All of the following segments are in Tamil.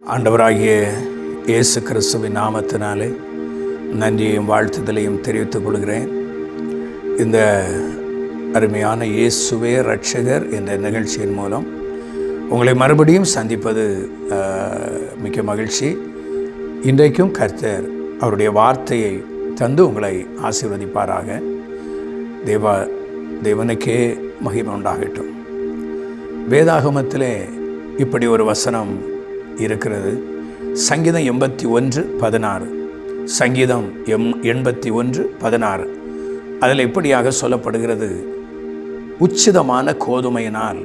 ஆண்டவராகிய இயேசு கிறிஸ்துவின் நாமத்தினாலே நன்றியையும் வாழ்த்துதலையும் தெரிவித்துக் கொள்கிறேன். இந்த அருமையான இயேசுவே இரட்சகர் என்ற நிகழ்ச்சியின் மூலம் உங்களை மறுபடியும் சந்திப்பது மிக்க மகிழ்ச்சி. இன்றைக்கும் கர்த்தர் அவருடைய வார்த்தையை தந்து உங்களை ஆசீர்வதிப்பாராக. தேவனுக்கே மகிமை உண்டாகட்டும். வேதாகமத்திலே இப்படி ஒரு வசனம் இருக்கிறது. சங்கீதம் 81:16. சங்கீதம் 81:16 அதில் இப்படியாக சொல்லப்படுகிறது, உச்சிதமான கோதுமையினால்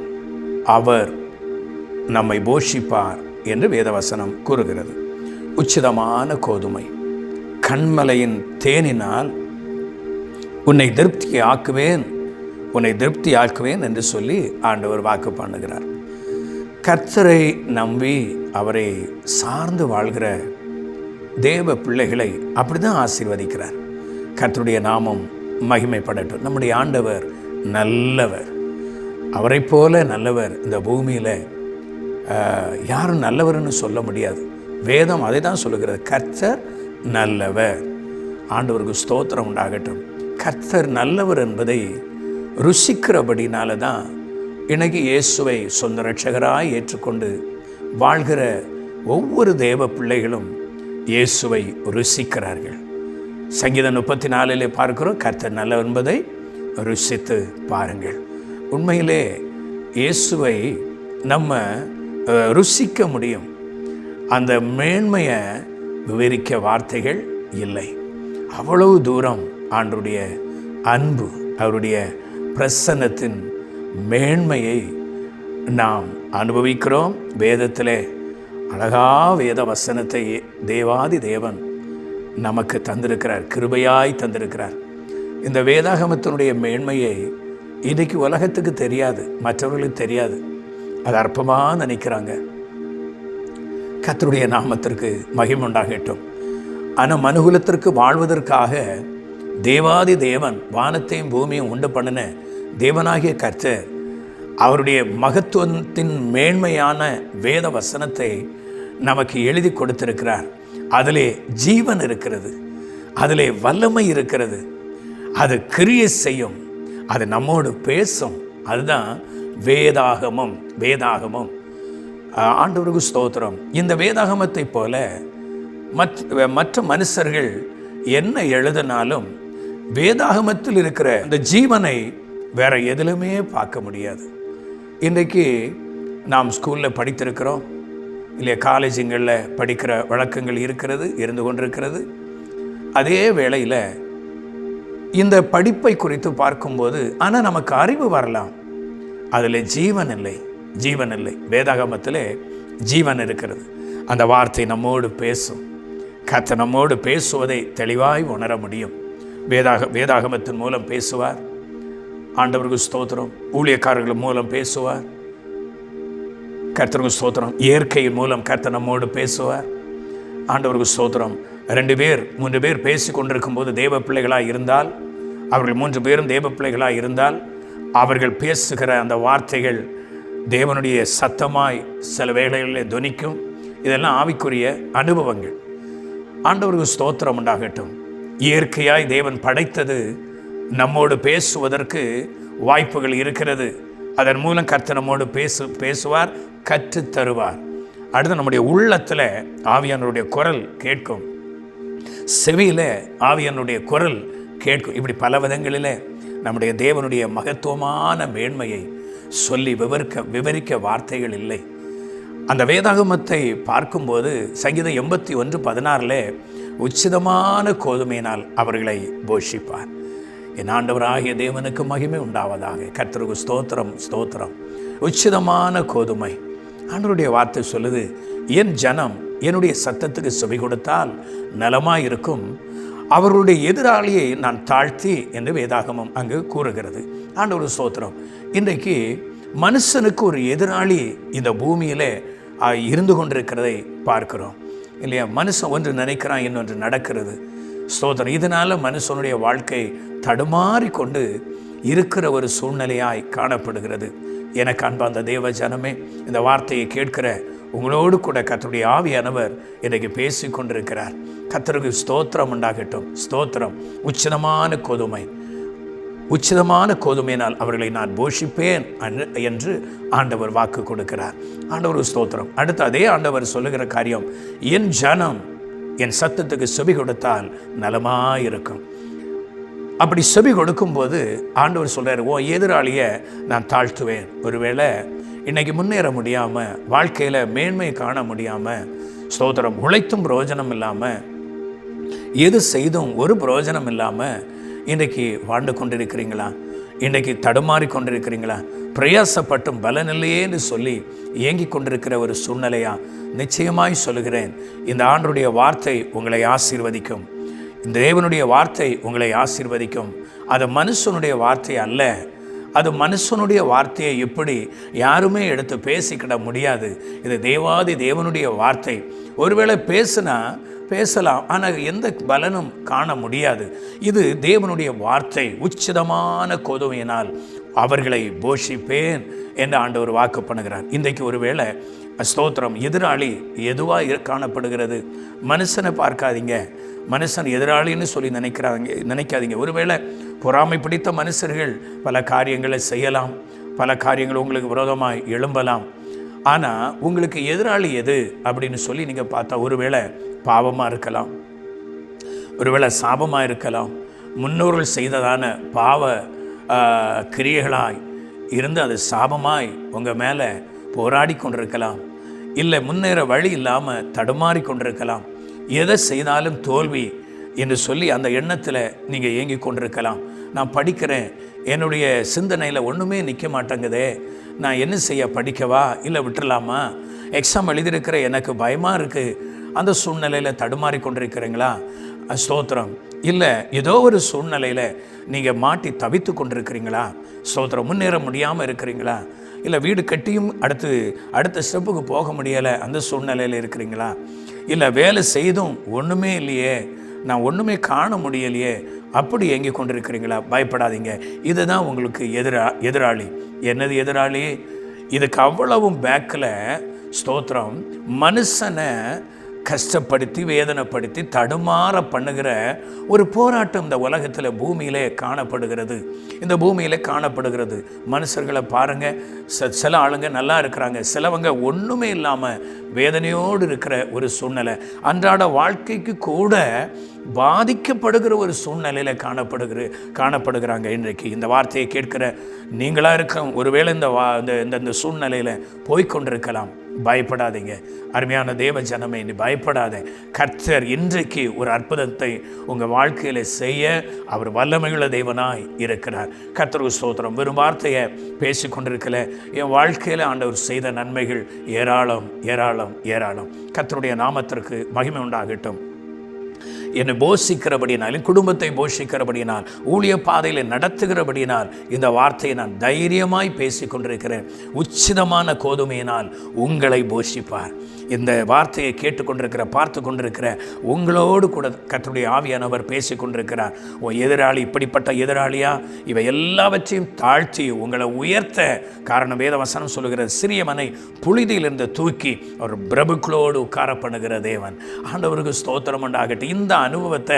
அவர் நம்மை போஷிப்பார் என்று வேதவசனம் கூறுகிறது. உச்சிதமான கோதுமை, கண்மலையின் தேனினால் உன்னை திருப்தி ஆக்குவேன் என்று சொல்லி ஆண்டவர் வாக்கு பண்ணுகிறார். கர்த்தரை நம்பி அவரை சார்ந்து வாழ்கிற தேவ பிள்ளைகளை அப்படி தான் ஆசீர்வதிக்கிறார். கர்த்தருடைய நாமம் மகிமைப்படட்டும். நம்முடைய ஆண்டவர் நல்லவர். அவரை போல நல்லவர் இந்த பூமியில் யாரும் நல்லவர்னு சொல்ல முடியாது. வேதம் அதை தான் சொல்லுகிறது, கர்த்தர் நல்லவர். ஆண்டவருக்கு ஸ்தோத்திரம் உண்டாகட்டும். கர்த்தர் நல்லவர் என்பதை ருசிக்கிறபடினால தான் இன்னைக்கு இயேசுவை சொந்த இரட்சகராய் ஏற்றுக்கொண்டு வாழ்கிற ஒவ்வொரு தேவ பிள்ளைகளும் இயேசுவை ருசிக்கிறார்கள். சங்கீதம் 34 பார்க்கிறோம், கர்த்தர் நல்லவர் என்பதை ருசித்து பாருங்கள். உண்மையிலே இயேசுவை நம்ம ருசிக்க முடியும். அந்த மேன்மையை விவரிக்க வார்த்தைகள் இல்லை. அவ்வளவு தூரம் ஆண்டவருடைய அன்பு, அவருடைய பிரசன்னத்தின் மேன்மையை நாம் அனுபவிக்கிறோம். வேதத்திலே அழகா வேத வசனத்தை தேவாதி தேவன் நமக்கு தந்திருக்கிறார், கிருபையாய் தந்திருக்கிறார். இந்த வேதாகமத்தினுடைய மேன்மையை இன்றைக்கு உலகத்துக்கு தெரியாது, மற்றவர்களுக்கு தெரியாது. அது அற்பமாக நினைக்கிறாங்க. கர்த்தருடைய நாமத்திற்கு மகிமை உண்டாகட்டும். ஆனால் மனுகுலத்திற்கு வாழ்வதற்காக தேவாதி தேவன் வானத்தையும் பூமியும் உண்டு பண்ணின தேவனாகிய கர்த்தர் அவருடைய மகத்துவத்தின் மேன்மையான வேத வசனத்தை நமக்கு எழுதி கொடுத்திருக்கிறார். அதிலே ஜீவன் இருக்கிறது, அதிலே வல்லமை இருக்கிறது, அது கிரியை செய்யும், அது நம்மோடு பேசும். அதுதான் வேதாகமம். ஆண்டவருக்கு ஸ்தோத்திரம். இந்த வேதாகமத்தை போல மற்ற மனுஷர்கள் என்ன எழுதினாலும் வேதாகமத்தில் இருக்கிற அந்த ஜீவனை வேற எதிலுமே பார்க்க முடியாது. இன்றைக்கு நாம் ஸ்கூலில் படித்திருக்கிறோம் இல்லையா, காலேஜுங்களில் படிக்கிற வழக்கங்கள் இருந்து கொண்டிருக்கிறது. அதே வேளையில் இந்த படிப்பை குறித்து பார்க்கும்போது ஆனால் நமக்கு அறிவு வரலாம், அதில் ஜீவன் இல்லை. வேதாகமத்தில் ஜீவன் இருக்கிறது. அந்த வார்த்தை நம்மோடு பேசும். கர்த்தர் நம்மோடு பேசுவதை தெளிவாய் உணர முடியும். வேதாகமத்தின் மூலம் பேசுவார். ஆண்டவருக்கு ஸ்தோத்திரம். ஊழியக்காரர்கள் மூலம் பேசுவார். கர்த்தருக்கு ஸ்தோத்திரம். இயற்கையின் மூலம் கர்த்தர் நம்மோடு பேசுவார். ஆண்டவருக்கு ஸ்தோத்திரம். 2 பேர் 3 பேர் பேசி கொண்டிருக்கும் போது தேவ பிள்ளைகளாக இருந்தால், அவர்கள் 3 பேரும் தேவ பிள்ளைகளாக இருந்தால், அவர்கள் பேசுகிற அந்த வார்த்தைகள் தேவனுடைய சத்தமாய் சில வேளைகளில் துணிக்கும். இதெல்லாம் ஆவிக்குரிய அனுபவங்கள். ஆண்டவருக்கு ஸ்தோத்திரம் உண்டாகட்டும். இயற்கையாய் தேவன் படைத்தது நம்மோடு பேசுவதற்கு வாய்ப்புகள் இருக்கிறது. அதன் மூலம் கர்த்தர் நம்மோடு பேசுவார், கற்றுத் தருவார். அடுத்து நம்முடைய உள்ளத்தில் ஆவியானவருடைய குரல் கேட்கும், செவியில் ஆவியானவருடைய குரல் கேட்கும். இப்படி பல விதங்களில் நம்முடைய தேவனுடைய மகத்துவமான மேன்மையை சொல்லி விவரிக்க வார்த்தைகள் இல்லை. அந்த வேதாகமத்தை பார்க்கும்போது சங்கீதம் 81:16 உச்சிதமான கோதுமையினால் அவர்களை போஷிப்பார். என் ஆண்டவராகிய தேவனுக்கு மகிமை உண்டாவதாக. கர்த்தருக்கு ஸ்தோத்திரம். உச்சிதமான கோதுமை. ஆண்டவருடைய வார்த்தை சொல்லுது, என் ஜனம் என்னுடைய சத்தத்துக்கு செவி கொடுத்தால் நலமாய் இருக்கும், அவர்களுடைய எதிராளியை நான் தாழ்த்தி என்று வேதாகமம் அங்கு கூறுகிறது. ஆண்டவருக்கு ஸ்தோத்திரம். இன்றைக்கு மனுஷனுக்கு ஒரு எதிராளி இந்த பூமியிலே இருந்து கொண்டிருக்கிறதை பார்க்கிறோம் இல்லையா. மனுஷன் ஒன்று நினைக்கிறான், இன்னொன்று நடக்கிறது. ஸ்தோத்திரம். இதனால் மனுஷனுடைய வாழ்க்கை தடுமாறி கொண்டு இருக்கிற ஒரு சூழ்நிலையாய் காணப்படுகிறது. எனக்கு அன்பார்ந்த தேவ ஜனமே, இந்த வார்த்தையை கேட்கிற உங்களோடு கூட கர்த்தருடைய ஆவியானவர் இன்றைக்கு பேசி கொண்டிருக்கிறார். கர்த்தருக்கு ஸ்தோத்திரம் உண்டாகட்டும். ஸ்தோத்திரம். உச்சிதமான கோதுமையினால் அவர்களை நான் போஷிப்பேன் என்று ஆண்டவர் வாக்கு கொடுக்கிறார். ஆண்டவர் ஸ்தோத்திரம். அடுத்து அதே ஆண்டவர் சொல்லுகிற காரியம், என் ஜனம் என் சத்தத்துக்கு செவி கொடுத்தால் நலமாயிருக்கும். அப்படி செவி கொடுக்கும்போது ஆண்டவர் சொல்கிறார், ஓ எதிராளியை நான் தாழ்த்துவேன். ஒருவேளை இன்றைக்கி முன்னேற முடியாமல், வாழ்க்கையில் மேன்மை காண முடியாமல், ஸ்தோத்திரம், உழைத்தும் பிரயோஜனம் இல்லாமல், எது செய்தும் ஒரு பிரயோஜனம் இல்லாமல் இன்றைக்கி வாழ்ந்து கொண்டிருக்கிறீங்களா? இன்றைக்கி தடுமாறி கொண்டிருக்கிறீங்களா? பிரயாசப்பட்டும் பலனில்லையே என்று சொல்லி இயங்கி கொண்டிருக்கிற ஒரு சூழ்நிலையா? நிச்சயமாய் சொல்லுகிறேன், இந்த ஆண்டவருடைய வார்த்தை உங்களை ஆசீர்வதிக்கும். இந்த தேவனுடைய வார்த்தை உங்களை ஆசீர்வதிக்கும். அது மனுஷனுடைய வார்த்தை அல்ல. அது மனுஷனுடைய வார்த்தையை இப்படி யாருமே எடுத்து பேசிக்கிட முடியாது. இது தேவாதி தேவனுடைய வார்த்தை. ஒருவேளை பேசலாம், ஆனால் எந்த பலனும் காண முடியாது. இது தேவனுடைய வார்த்தை. உச்சிதமான கோதுமையினால் அவர்களை போஷிப்பேன் என்று ஆண்டவர் வாக்கு பண்ணுகிறார். இன்றைக்கு ஒருவேளை ஸ்தோத்திரம், எதிராளி எதுவாக காணப்படுகிறது? மனுஷனை பார்க்காதீங்க, மனுஷன் எதிராளின்னு சொல்லி நினைக்காதீங்க. ஒருவேளை பொறாமை பிடித்த மனுஷர்கள் பல காரியங்களை செய்யலாம், பல காரியங்கள் உங்களுக்கு விரோதமாக எழும்பலாம். ஆனால் உங்களுக்கு எதிராளி எது அப்படின்னு சொல்லி நீங்கள் பார்த்தா, ஒருவேளை பாவமாக இருக்கலாம், ஒருவேளை சாபமாக இருக்கலாம், முன்னோர்கள் செய்ததான பாவ கிரியைகளாய் இருந்து அது சாபமாய் உங்கள் மேலே போராடி கொண்டிருக்கலாம். இல்லை முன்னேற வழி இல்லாமல் தடுமாறி கொண்டிருக்கலாம். எதை செய்தாலும் தோல்வி என்று சொல்லி அந்த எண்ணத்தில் நீங்கள் ஏங்கி கொண்டிருக்கலாம். நான் படிக்கிறேன், என்னுடைய சிந்தனையில் ஒன்றுமே நிற்க மாட்டேங்குதே, நான் என்ன செய்ய, படிக்கவா இல்லை விட்டுறலாமா, எக்ஸாம் எழுதியிருக்கிற எனக்கு பயமாக இருக்குது, அந்த சூழ்நிலையில் தடுமாறி கொண்டிருக்கிறீங்களா? ஸ்தோத்திரம். இல்லை ஏதோ ஒரு சூழ்நிலையில் நீங்கள் மாட்டி தவித்து கொண்டிருக்கிறீங்களா? ஸ்தோத்திரம். முன்னேற முடியாமல் இருக்கிறீங்களா? இல்லை வீடு கட்டியும் அடுத்த ஸ்டெப்புக்கு போக முடியலை, அந்த சூழ்நிலையில் இருக்கிறீங்களா? இல்லை வேலை செய்தும் ஒன்றுமே இல்லையே, நான் ஒன்றுமே காண முடியலையே, அப்படி ஏங்கி கொண்டிருக்கிறீங்களா? பயப்படாதீங்க. இதுதான் உங்களுக்கு எதிராளி. என்னது எதிராளி? இதுக்கு அவ்வளவும் பேக்கில் ஸ்தோத்திரம், மனுஷனை கஷ்டப்படுத்தி வேதனைப்படுத்தி தடுமாற பண்ணுகிற ஒரு போராட்டம் இந்த உலகத்தில் பூமியிலே காணப்படுகிறது. மனுஷர்களை பாருங்கள், சில ஆளுங்க நல்லா இருக்கிறாங்க, சிலவங்க ஒன்றுமே இல்லாமல் வேதனையோடு இருக்கிற ஒரு சூழ்நிலை, அன்றாட வாழ்க்கைக்கு கூட பாதிக்கப்படுகிற ஒரு சூழ்நிலையில் காணப்படுகிறாங்க. இன்றைக்கு இந்த வார்த்தையை கேட்கிற நீங்களாக இருக்க ஒருவேளை இந்த சூழ்நிலையில் போய்கொண்டிருக்கலாம். பயப்படாதீங்க. அருமையான தேவ ஜனமே, நீ பயப்படாத. கர்த்தர் இன்றைக்கு ஒரு அற்புதத்தை உங்கள் வாழ்க்கையில் செய்ய அவர் வல்லமையுள்ள தேவனாய் இருக்கிறார். கர்த்தருக்கு ஸ்தோத்திரம். வெறும் வார்த்தையை பேசி கொண்டிருக்கல, என் வாழ்க்கையில் ஆண்டவர் செய்த நன்மைகள் ஏராளம் ஏராளம் ஏராளம். கர்த்தருடைய நாமத்திற்கு மகிமை உண்டாகட்டும். என்னை போஷிக்கிறபடினால், என் குடும்பத்தை போஷிக்கிறபடினால், ஊழிய பாதையில் நடத்துகிறபடினால் இந்த வார்த்தையை நான் தைரியமாய் பேசி கொண்டிருக்கிறேன். உச்சிதமான கோதுமையினால் உங்களை போஷிப்பார். இந்த வார்த்தையை கேட்டுக்கொண்டிருக்கிற, பார்த்து கொண்டிருக்கிற உங்களோடு கூட கர்த்தருடைய ஆவியானவர் பேசி கொண்டிருக்கிறார். எதிராளி இப்படிப்பட்ட எதிராளியா? இவை எல்லாவற்றையும் தாழ்த்தி உங்களை உயர்த்த காரணம் வேதவசனம் சொல்லுகிறது, சிறியவனை புழுதியிலிருந்து தூக்கி ஒரு பிரபுக்களோடு உட்கார பண்ணுகிற தேவன். ஆண்டவருக்கு ஸ்தோத்திரம் உண்டாகட்டும். இந்த அனுபவத்தை,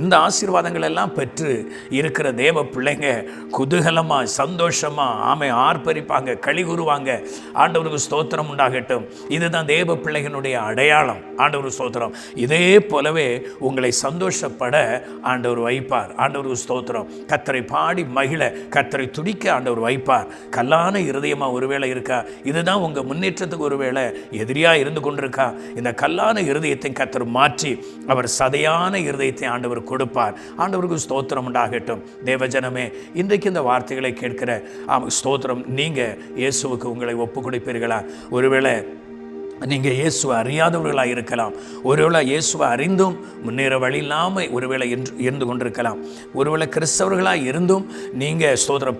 இந்த ஆசீர்வாதங்கள் எல்லாம் பெற்று இருக்கிற தேவ பிள்ளைங்க குதூகலமாக சந்தோஷமாக ஆர்ப்பரிப்பாங்க, களி கூறுவாங்க. ஆண்டவருக்கு ஸ்தோத்திரம் உண்டாகட்டும். இதுதான் தேவ பிள்ளைகளுடைய அடையாளம். ஆண்டவர் ஸ்தோத்திரம். இதே போலவே உங்களை சந்தோஷப்பட ஆண்டவர் வைப்பார். ஆண்டவருக்கு ஸ்தோத்திரம். கர்த்தரை பாடி மகிழ, கர்த்தரை துடிக்க ஆண்டவர் வைப்பார். கல்லான இருதயமாக ஒருவேளை இருக்கா? இதுதான் உங்கள் முன்னேற்றத்துக்கு ஒருவேளை எதிரியாக இருந்து கொண்டிருக்கா? இந்த கல்லான இருதயத்தை கர்த்தர் மாற்றி அவர் சதையான இருதயத்தை ஆண்டவர் கொடுப்பார். ஆண்டவருக்கு ஸ்தோத்திரம் உண்டாகட்டும். தேவஜனமே, இன்றைக்கு இந்த வார்த்தைகளை கேட்கிற ஸ்தோத்திரம், நீங்கள் இயேசுவுக்கு உங்களை ஒப்பு கொடுப்பீர்களா? ஒருவேளை நீங்கள் இயேசுவை அறியாதவர்களாக இருக்கலாம். ஒருவேளை இயேசுவை அறிந்தும் முன்னேற வழி இல்லாமல் ஒருவேளை இருந்து கொண்டிருக்கலாம். ஒருவேளை கிறிஸ்தவர்களாக இருந்தும் நீங்கள் ஸ்தோத்திரம்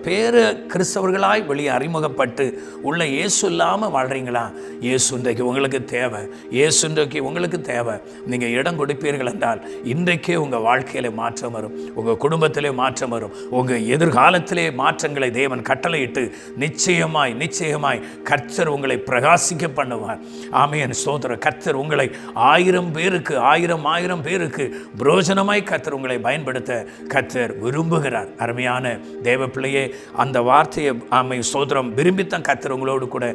கிறிஸ்தவர்களாய் வெளியே அறிமுகப்பட்டு உள்ள இயேசு இல்லாமல் வாழ்கிறீங்களா? இயேசு இன்றைக்கு உங்களுக்கு தேவை. இயேசு இன்றைக்கு உங்களுக்கு தேவை. நீங்கள் இடம் கொடுப்பீர்கள் என்றால் இன்றைக்கே உங்கள் வாழ்க்கையிலே மாற்றம் வரும், உங்கள் குடும்பத்திலே மாற்றம் வரும், உங்கள் எதிர்காலத்திலே மாற்றங்களை தேவன் கட்டளையிட்டு நிச்சயமாய் கர்த்தர் உங்களை பிரகாசிக்க பண்ணுவார். ஆமென். ஸ்தோத்திரம். கர்த்தர் உங்களை 1000 பேருக்கு புரோஜனமாய் கர்த்தர் உங்களை பயன்படுத்த கர்த்தர் விரும்புகிறார். அருமையான தேவ பிள்ளையே, அந்த வார்த்தையை ஸ்தோத்திரம் விரும்பித்தான் கர்த்தர் உங்களோடு கூட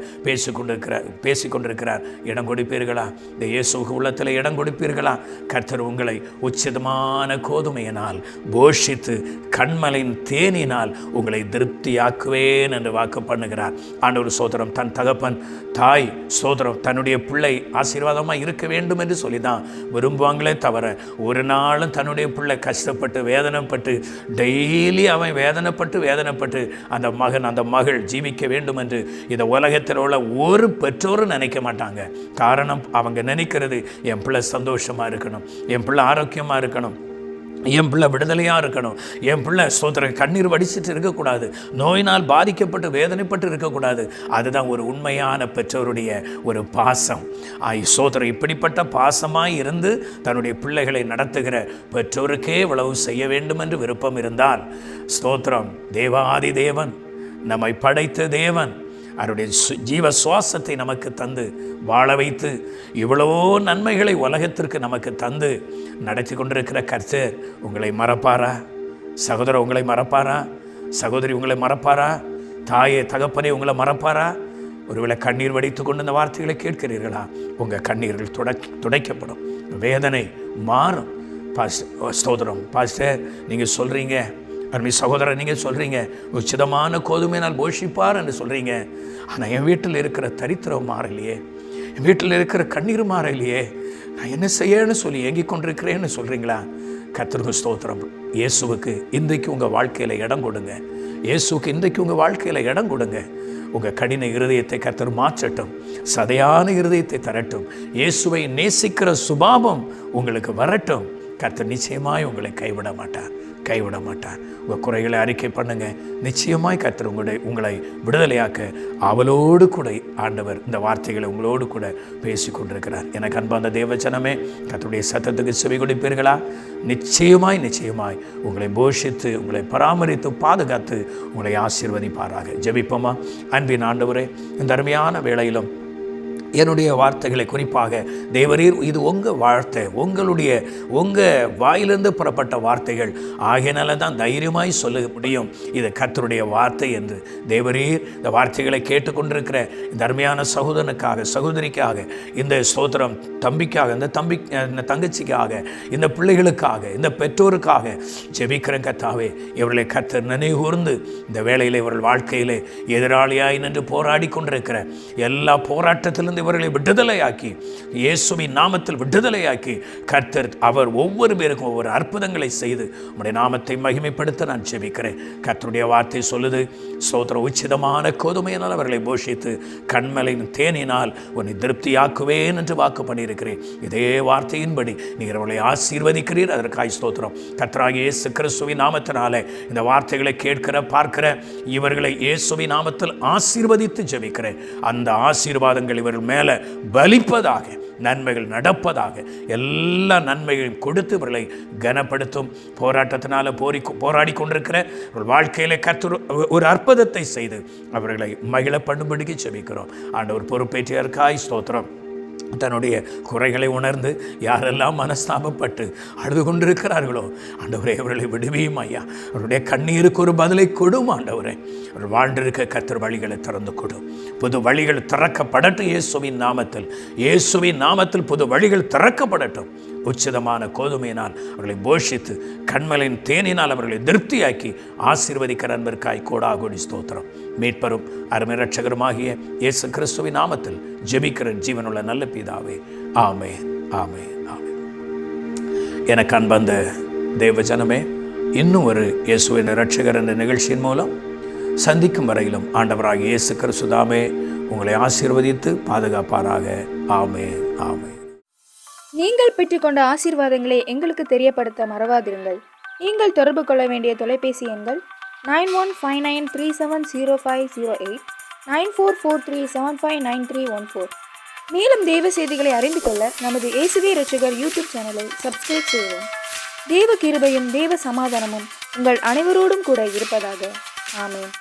பேசிக்கொண்டிருக்கிறார். இடம் கொடுப்பீர்களா? இந்த இயேசுவுக்கு உள்ளத்தில் இடம் கொடுப்பீர்களா? கர்த்தர் உங்களை உச்சிதமான கோதுமையினால் போஷித்து கண்மலையின் தேனினால் உங்களை திருப்தியாக்குவேன் என்று வாக்கு பண்ணுகிறார். ஆண்டவர் ஸ்தோத்திரம். தன் தகப்பன் தாய் ஸ்தோத்திரம் தன்னுடைய பிள்ளை ஆசீர்வாதமாக இருக்க வேண்டும் என்று சொல்லி தான் விரும்புவாங்களே தவிர, ஒரு நாளும் தன்னுடைய பிள்ளை கஷ்டப்பட்டு வேதனைப்பட்டு டெய்லி அவன் வேதனைப்பட்டு அந்த மகன் அந்த மகள் ஜீவிக்க வேண்டும் என்று இந்த உலகத்தில் உள்ள ஒரு பெற்றோரும் நினைக்க மாட்டாங்க. காரணம், அவங்க நினைக்கிறது என் பிள்ளை சந்தோஷமாக இருக்கணும், என் பிள்ளை ஆரோக்கியமாக இருக்கணும், என் பிள்ளை விடுதலையாக இருக்கணும், என் பிள்ளை ஸ்தோத்திரம் கண்ணீர் வடிச்சிட்டு இருக்கக்கூடாது, நோயினால் பாதிக்கப்பட்டு வேதனைப்பட்டு இருக்கக்கூடாது. அதுதான் ஒரு உண்மையான பெற்றோருடைய ஒரு பாசம். ஸ்தோத்திரம். இப்படிப்பட்ட பாசமாக இருந்து தன்னுடைய பிள்ளைகளை நடத்துகிற பெற்றோருக்கே இவ்வளவு செய்ய வேண்டும் என்று விருப்பம் இருந்தால், ஸ்தோத்திரம், தேவாதி தேவன், நம்மை படைத்த தேவன், அவருடைய ஜீவ சுவாசத்தை நமக்கு தந்து வாழ வைத்து இவ்வளவோ நன்மைகளை உலகத்திற்கு நமக்கு தந்து நடத்தி கொண்டிருக்கிற கர்த்தர் உங்களை மறப்பாரா? சகோதரர் உங்களை மறப்பாரா? சகோதரி உங்களை மறப்பாரா? தாயே தகப்பனே உங்களை மறப்பாரா? ஒருவேளை கண்ணீர் வடித்து கொண்டு இந்த வார்த்தைகளை கேட்கிறீர்களா? உங்கள் கண்ணீர்கள் துடைக்கப்படும், வேதனை மாறும். ஸ்தோத்திரம். பாஸ்டர் நீங்கள் சொல்கிறீங்க, அருமை சகோதரர் நீங்கள் சொல்கிறீங்க, உச்சிதமான கோதுமையினால் போஷிப்பார் என்று சொல்கிறீங்க. ஆனால் என் வீட்டில் இருக்கிற தரித்திரம் மாறலையே, என் வீட்டில் இருக்கிற கண்ணீர் மாறலையே, நான் என்ன செய்யன்னு சொல்லி ஏங்கிக் கொண்டிருக்கிறேன்னு சொல்கிறீங்களா? கர்த்தருக்கு ஸ்தோத்திரம். இயேசுவுக்கு இன்றைக்கு உங்கள் வாழ்க்கையில் இடம் கொடுங்க. இயேசுவுக்கு இன்றைக்கு உங்கள் வாழ்க்கையில் இடம் கொடுங்க. உங்கள் கடின இருதயத்தை கர்த்தர் மாற்றட்டும், சதையான இருதயத்தை தரட்டும். இயேசுவை நேசிக்கிற சுபாவம் உங்களுக்கு வரட்டும். கர்த்தர் நிச்சயமாய் உங்களை கைவிட மாட்டார். உங்கள் குறைகளை அறிக்கை பண்ணுங்க. நிச்சயமாய் கர்த்தர் உங்களை விடுதலையாக்க அவளோடு கூட ஆண்டவர் இந்த வார்த்தைகளை உங்களோடு கூட பேசி கொண்டிருக்கிறார். எனக்கு அன்பார்ந்த தேவஜனமே, கர்த்தருடைய சத்தத்துக்கு செவி கொடுப்பீர்களா? நிச்சயமாய் உங்களை போஷித்து உங்களை பராமரித்து பாதுகாத்து உங்களை ஆசீர்வதிப்பாராக. ஜெபிப்போமா? அன்பின் ஆண்டவரே, இந்த அருமையான வேளையிலும் என்னுடைய வார்த்தைகளை குறிப்பாக தேவரீர், இது உங்கள் வார்த்தை, உங்கள் வாயிலிருந்து புறப்பட்ட வார்த்தைகள் ஆகையினால தான் தைரியமாய் சொல்ல முடியும் இது கர்த்தருடைய வார்த்தை என்று. தேவரீர், இந்த வார்த்தைகளை கேட்டுக்கொண்டிருக்கிற இந்த அருமையான சகோதரனுக்காக, சகோதரிக்காக, இந்த ஸ்தோத்திரம் தம்பிக்காக, இந்த தங்கச்சிக்காக, இந்த பிள்ளைகளுக்காக, இந்த பெற்றோருக்காக ஜெபிக்கிற கர்த்தாவே, இவர்களை கர்த்தர் நினைவுகூர்ந்து இந்த வேளையில் இவர்கள் வாழ்க்கையிலே எதிராளியாய் நின்று போராடி கொண்டிருக்கிற எல்லா போராட்டத்திலிருந்து இவர்களை விடுதலையாக்கி, இயேசுவின் நாமத்தில் விடுதலையாக்கி கர்த்தர் அவர் ஒவ்வொரு பேருக்கும் ஒவ்வொரு அற்புதங்களை செய்து உம்முடைய நாமத்தை மகிமைப்படுத்த நான் ஜெபிக்கிறேன். கர்த்தருடைய வார்த்தை சொல்லுது, ஸ்தோத்திர, உச்சிதமான கோதுமையினால் அவர்களை போஷித்து கண்மலையின் தேனினால் உன்னை திருப்தியாக்குவேன் என்று வாக்கு பண்ணியிருக்கிறேன். இதே வார்த்தையின்படி நீங்கள் அவர்களை ஆசீர்வதிக்கிறீர். அதற்காய் ஸ்தோத்திரம். கர்த்தராகிய இயேசு கிறிஸ்துவின் நாமத்தினாலே இந்த வார்த்தைகளை கேட்கிற பார்க்கிற இவர்களை இயேசுவின் நாமத்தில் ஆசீர்வதித்து ஜெபிக்கிறேன். அந்த ஆசீர்வாதங்கள் இவர்கள் மேலே பலிப்பதாக, நன்மைகள் நடப்பதாக, எல்லா நன்மைகளையும் கொடுத்து இவர்களை கனப்படுத்தும். போராட்டத்தினால போராடி கொண்டிருக்கிற வாழ்க்கையில கர்த்தர் ஒரு அற்புதத்தை செய்து அவர்களை மகிழ பண்ணும்படிக்கு ஜெபிக்கிறோம். ஆண்டவர் பொறுப்பேற்றியதற்காய் ஸ்தோத்திரம். தன்னுடைய குறைகளை உணர்ந்து யாரெல்லாம் மனஸ்தாபப்பட்டு அழுது கொண்டிருக்கிறார்களோ, ஆண்டவரே அவர்களை விடுவியும் ஐயா. அவருடைய கண்ணீருக்கு ஒரு பதிலை கொடும் ஆண்டவரே. அவர் வாழ்ந்திருக்க கர்த்தர் வழிகளை திறந்து கொடும். புது வழிகள் திறக்கப்படட்டும் இயேசுவின் நாமத்தில் புது வழிகள் திறக்கப்படட்டும். உச்சிதமான கோதுமையினால் அவர்களை போஷித்து கண்மலையின் தேனினால் அவர்களை திருப்தியாக்கி ஆசீர்வதிக்கிற அன்பிற்காய் கோடாகோடி ஸ்தோத்திரம். மீட்பரும் அருமை இரட்சகருமாகிய இயேசு கிறிஸ்துவின் நாமத்தில் ஜெபிக்கிற ஜீவனுள்ள நல்ல பிதாவே, ஆமென், ஆமென், ஆமென். எனக்கு அன்பந்த தேவஜனமே, இன்னும் ஒரு இயேசுவின் இரட்சகர் என்ற நிகழ்ச்சியின் மூலம் சந்திக்கும் வரையிலும் ஆண்டவராகிய இயேசு கிறிஸ்துதாமே உங்களை ஆசீர்வதித்து பாதுகாப்பாராக. ஆமென், ஆமென். நீங்கள் பெற்றுக்கொண்ட ஆசீர்வாதங்களை எங்களுக்கு தெரியப்படுத்த மறவாதிருங்கள். நீங்கள் தொடர்பு கொள்ள வேண்டிய தொலைபேசி எண்கள் 9159370508, 9443759314. மேலும் தேவ செய்திகளை அறிந்து கொள்ள நமது இயேசுவே இரட்சகர் யூடியூப் சேனலை சப்ஸ்கிரைப் செய்யவும். தேவ கிருபையும் தேவ சமாதானமும் உங்கள் அனைவரோடும் கூட இருப்பதாக. ஆமென்.